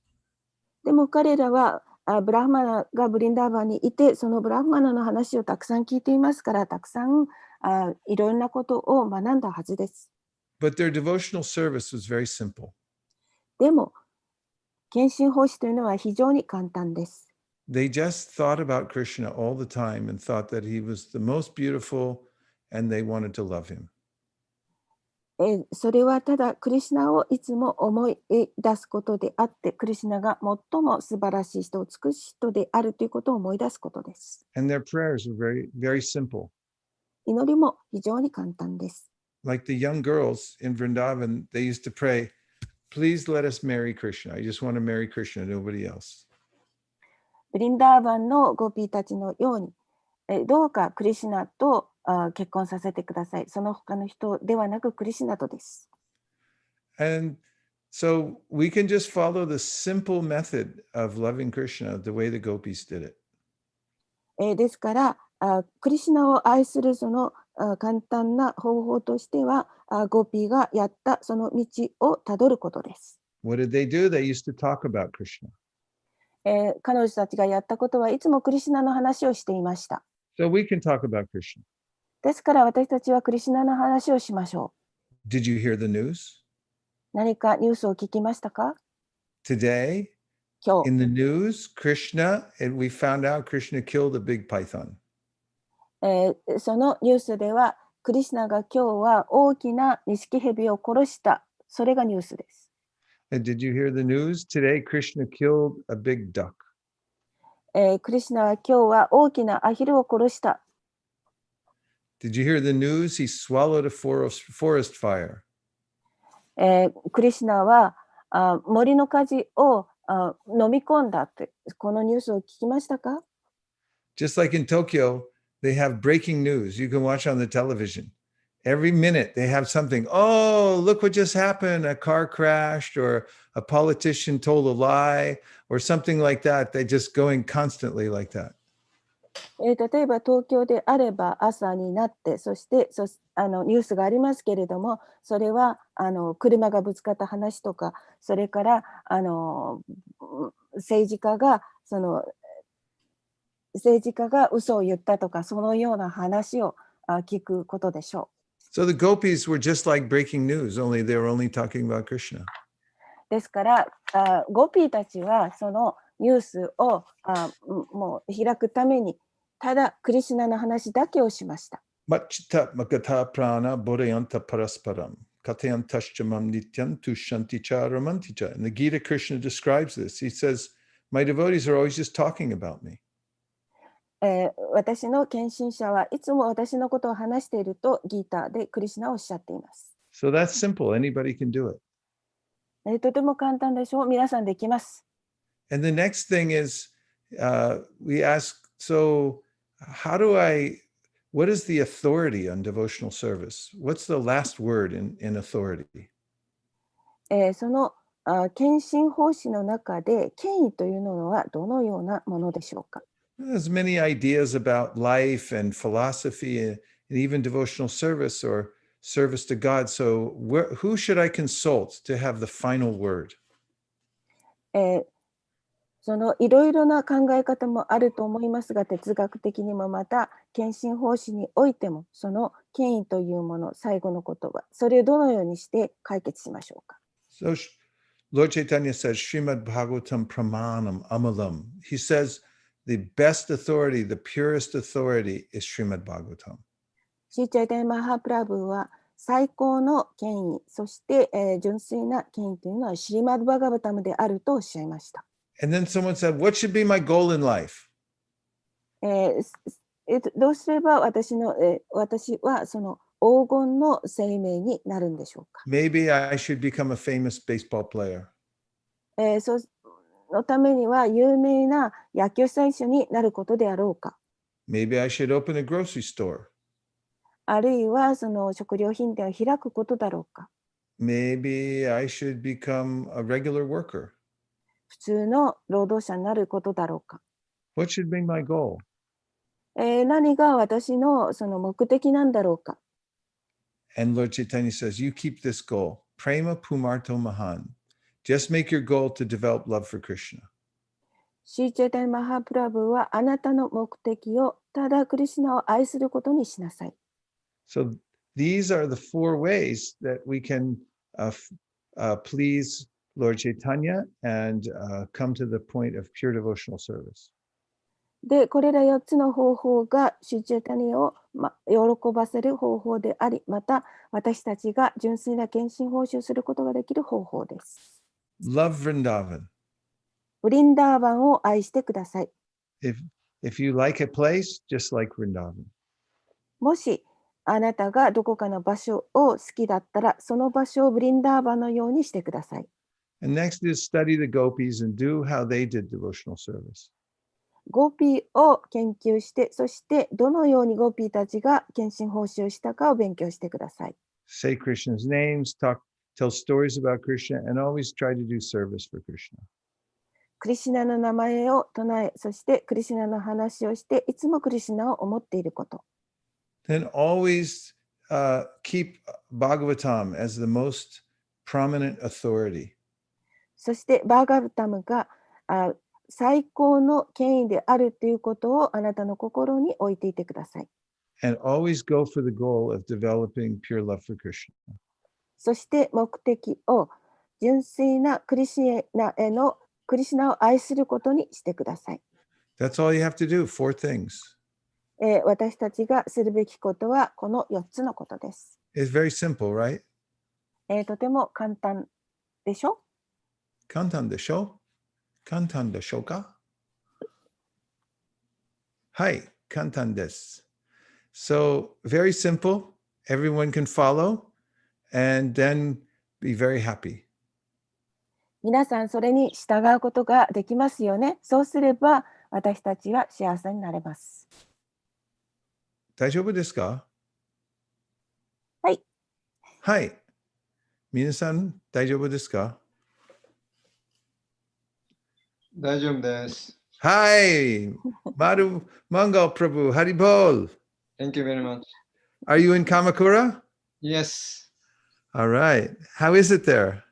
でも彼らはブラフマナがブリンダーバンにいて、そのブラフマナの話をたくさん聞いていますから、たくさんいろんなことを学んだはずです。But their devotional service was very simple. でも、献身奉仕というのは非常に簡単です。They just thought about Krishna all the time and thought that he was the most beautiful and they wanted to love him. それはただクリシュナをいつも思い出すことであって、クリシュナが最も素晴らしい人、美しい人であるということを思い出すことです。And their prayers were very, very simple. 祈りも非常に簡単です。Like the young girls in Vrindavan, they used to pray, please let us marry Krishna. I just want to marry Krishna, nobody else. ブリンダーバンのゴピーたちのように、どうかクリシュナと結婚させてください。その他の人ではなくクリシュナとです。And so we can just follow the simple method of loving Krishna the way the gopis did it. ですからクリシュナを愛するその簡単な方法としてはゴピーがやったその道をたどることです。What did they do? They used to talk about Krishna. 彼女たちがやったことはいつもクリシュナの話をしていました。So we can talk about Krishna. ですから私たちはクリシュナの話をしましょう。Did you hear the news? 何かニュースを聞きましたか？ Today, 今日 in the news, Krishna, and we found out Krishna killed a big python. そのニュースではクリシュナが今日は大きなニシキヘビを殺した。それがニュースです。And did you hear the news? Today, Krishna killed a big duck. クリシュナは今日は大きなアヒルを殺した。Did you hear the news? He swallowed a forest fire. クリシュナは森の火事を飲み込んだって、このニュースを聞きましたか？ Just like in Tokyo, they have breaking news. You can watch on the television. Every minute they have something. Oh, look what just happened. A car crashed or a politician told a lie or something like that. They're just going constantly like that. 例えば東京であれば朝になってそしてニュースがありますけれども、それは車がぶつかった話とか、それから政治家が嘘を言ったとか、そのような話を聞くことでしょう。So the gopis were just like breaking news, only they were only talking about Krishna. ですからゴピーたちはそのニュースをもう開くためにただクリシュナの話だけをしました。Machita magata prana bodhayanta parasparam katayantashchamam nityam tushanti cha ramanticha. And the Gita, Krishna describes this. He says, my devotees are always just talking about me. 私の献身者はいつも私のことを話しているとギーターでクリシュナはおっしゃっています。So that's simple. Anybody can do it. とても簡単でしょう。皆さんできます。And the next thing is, we ask, so what is the authority on devotional service? What's the last word in authority? その献身奉仕の中で権威というのはどのようなものでしょうか？ There's many ideas about life and philosophy and even devotional service or service to God. So who should I consult to have the final word? そのいろいろな考え方もあると思いますが、哲学的にもまた献身奉仕においても、その権威というもの、最後の言葉、それをどのようにして解決しましょうか。So Lord Chaitanya says, Srimad Bhagavatam Pramanam Amalam. He says the best authority, the purest authority is Srimad Bhagavatam. シーチャイタイマハプラブーは最高の権威、そして、純粋な権威というのはシリマッド・バガバタムであるとおっしゃいました。And then someone said, what should be my goal in life? どうすれば私はその黄金の生命になるんでしょうか。Maybe I should become a famous baseball player. そのためには有名な野球選手になることであろうか。Maybe I should open a grocery store. あるいはその食料品店を開くことだろうか。Maybe I should become a regular worker. 普通の労働者になることだろうか。What should be my goal? 何が私のその目的なんだろうか。And Lord Chaitanya says, you keep this goal. Prema Pumarto Mahan. Just make your goal to develop love for Krishna. シーチャイタイマハプラブはあなたの目的をただクリシュナを愛することにしなさい。So these are the 4 ways that we can please Lord Chaitanya and come to the point of pure devotional service. で、これら4つの方法がシーチャイタニを喜ばせる方法であり、また私たちが純粋な献身奉仕をすることができる方法です。Love Vrindavan. ブリンダーバンを愛してください。If you like a place, just like Vrindavan. もしあなたがどこかの場所を好きだったら、その場所をブリンダーバンのようにしてください。And next is study the gopis and do how they did devotional service. ゴピーを研究して、そしてどのようにゴピーたちが献身奉仕をしたかを勉強してください。Say Krishna's names, tell stories about Krishna, and always try to do service for Krishna. クリシュナの名前を唱え、そしてクリシュナの話をして、いつもクリシュナを思っていること。Then always keep Bhagavatam as the most prominent authority. そしてバーガブタムが最高の権威であるということをあなたの心に置いていてください。And always go for the goal of developing pure love for Krishna. そして目的を純粋なクリシュナを愛することにしてください。That's all you have to do, 4 things. 私たちがするべきことはこの4つのことです。It's very simple, right? とても簡単でしょ？簡単でしょ？簡単でしょうか？はい、簡単です。So, very simple. Everyone can follow and then be very happy. 皆さんそれに従うことができますよね。そうすれば私たちは幸せになれます。大丈夫ですか？はい。はい。皆さん大丈夫ですか？大丈夫です。Hi, Madhu Mangal Prabhu, Haribol. Thank you very much. Are you in Kamakura? Yes. All right. How is it there?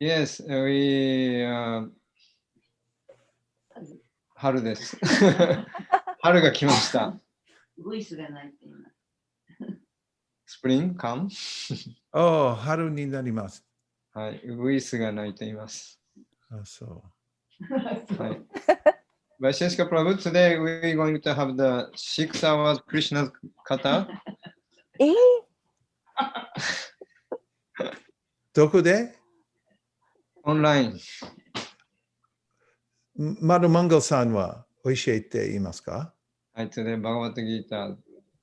Yes, we 春です。春が来ました。ウイスがないって今。Spring come? Oh, 春になります。はい、ウイスが鳴いています。あ、そう。はい。Vaisesika Prabhu, today we're going to have the 6 hours Krishna kata. どこで？オンライン。Madhu Mangalさんは教えていますか？はい、today Bhagavad Gita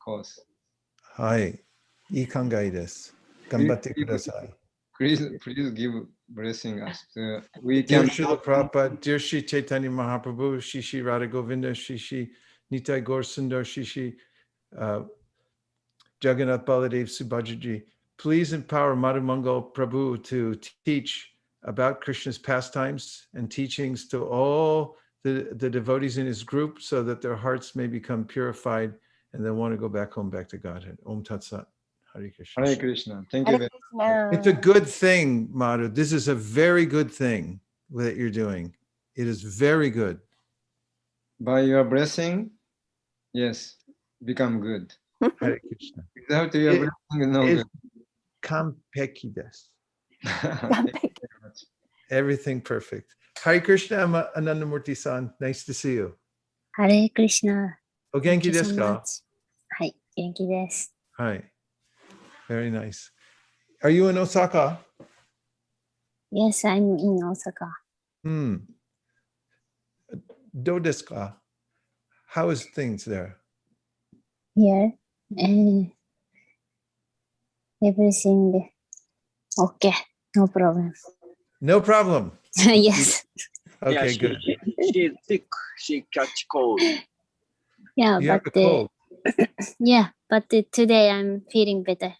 course. はい。いい考えです。頑張ってください。Please give blessing us to we Dear can Srila Prabhupada, dear Shri Chaitanya Mahaprabhu, Shri Shri Radha Govinda, Shri Shri Nitai Gaur Sundar, Shri Shri Jagannath Baladev Subhadraji, please empower Madhu Mangal Prabhu to teach about Krishna's pastimes and teachings to all the devotees in his group so that their hearts may become purified and they want to go back home, back to Godhead. Om Tat Sat. Hare Krishna. Hare Krishna. Thank you very much. It's a good thing, Madhu. This is a very good thing that you're doing. It is very good. By your blessing, yes, become good. Hare Krishna. Without your It blessing, no is good. kampeki desu. Thank you very much. Everything perfect. Hare Krishna, Anandamurti-san. Nice to see you. ハレークリシナ。お元 Thank 気 you で so すか？ much. はい、元気です。Hi. Very nice. Are you in Osaka? Yes, I'm in Osaka. Hmm. どうですか? How is things there? Here, everything okay, no problem. No problem. Yes. Yeah, Okay, good. She is sick. She catch cold. Yeah, You have but a cold. today I'm feeling better.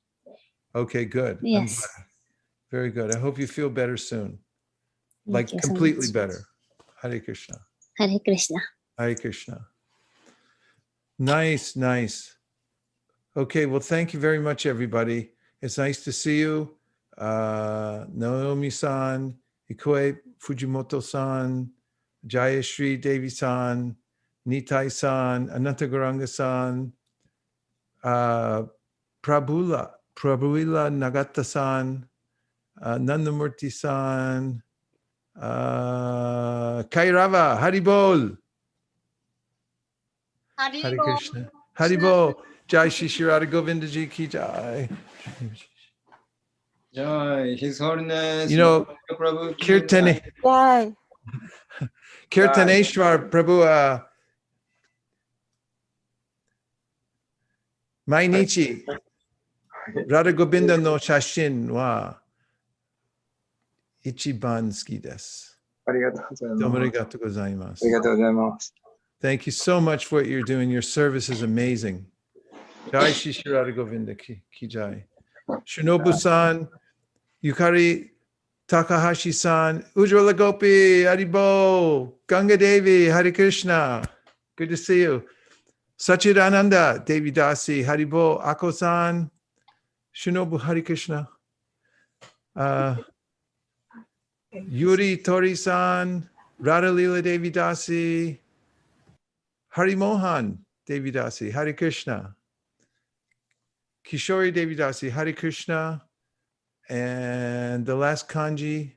Okay, good. I'm Yes. glad. Very good. I hope you feel better soon. Thank Like you so completely much. better. Hare Krishna. Hare Krishna. Hare Krishna. Nice, nice. Okay, well, thank you very much, everybody. It's nice to see you. Naomi-san, Ikoe Fujimoto-san, Jayashri Devi-san, Nitai-san, Anantagoranga-san, Prabhuila Nagata-san, Nandamurti-san, Kairava, Haribol. Hare Krishna. Haribol. Jai Shri Shri Radha Govinda Ji ki jai. Jai, His Holiness. You know, Prabhu. Kirtane, Bye. Kirtaneshwar Prabhu, Mainichi, Radha Govinda no shashin wa ichiban suki desu. ありがとうございます。 Domo arigatou gozaimasu. ありがとうございます。 Thank you so much for what you're doing. Your service is amazing. Jai Shri Shri Radha Govinda ki jai. Shinobu-san, Yukari Takahashi-san, Ujjwala Gopi, Haribo, Ganga Devi, Hare Krishna. Good to see you. Sachidananda, Devi Dasi, Haribo, Ako-san, Shinobu, Hare Krishna. Yuri Tori-san, Radha Lila Devi Dasi, Hari Mohan Devi Dasi, Hare Krishna. Kishori Devi Dasi, Hare Krishna. And the last kanji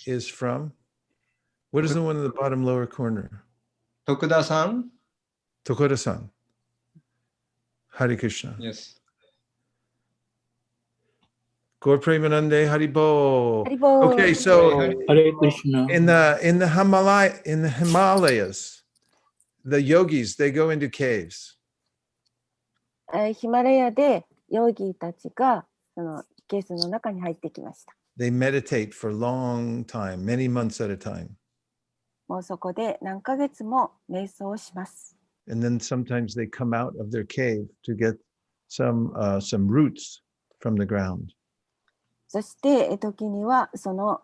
is from, what is the one in the bottom lower corner? 徳田さん Tokoda-san. Hare Krishna. Yes. Gaur Premanande Haribo. Haribo. Okay, so Hare Krishna. in the Himalayas, the yogis, they go into caves. ヒマラヤでヨギたちがそのケースの中に入ってきました。 They meditate for a long time, many months at a time. もうそこで何ヶ月も瞑想をします。 And then sometimes they come out of their cave to get some roots from the ground. そして時にはその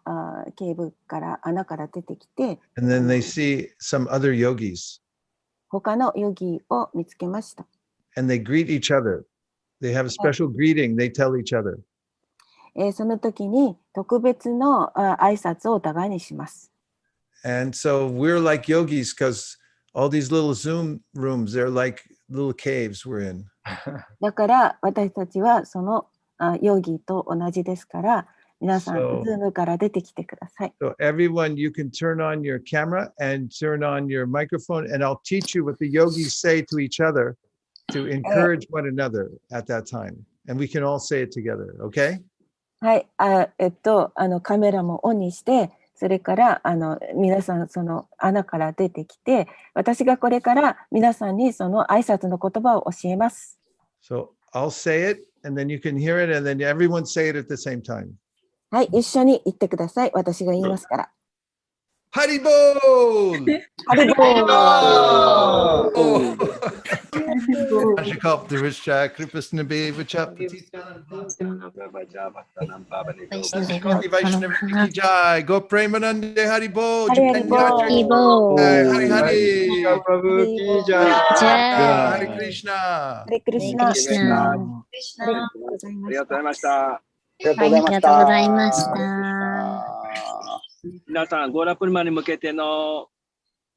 ケーブから穴から出てきて、 And then they see some other yogis 他のヨギを見つけました。 and they greet each other. They have a special greeting they tell each other. その時に特別の挨拶をお互いにします。 And so we're like yogis because all these little Zoom rooms, they're like little caves we're in. だから私たちはそのヨギと同じですから、皆さん、So- ズームから出てきてください。 So everyone, you can turn on your camera and turn on your microphone, and I'll teach you what the yogis say to each other to encourage one another at that time. And we can all say it together, okay? はい、カメラもオンにして、それから皆さんその穴から出てきて、私がこれから皆さんにその挨拶の言葉を教えます。 So I'll say it, and then you can hear it, and then everyone say it at the same time. はい、一緒に言ってください。私が言いますから。 Haribol! ハリボー。 Ashikop Dirishak, Kripasnabe, Vachap, Koti Vaishnav Ki Jai, Go Premanande Haribol, Hari Japan Haribol. Jai, Hari Hari, Prabhu ki jai. Jai. Hare Krishna. ハレクリシ Hare ナ。 Krishna. ありがとうございましたありがとうございました。はい、ありがとうございました。あー皆さん、ゴーラプルマに向けての、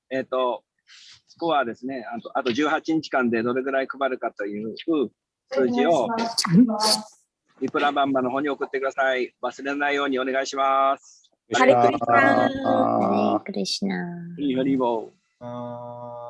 スコアですね。あと18日間でどれぐらい配るかという数字を、リプラバンバの方に送ってください。忘れないようにお願いします。ハレクリスナハレクリシナ。ハリハリボー。あー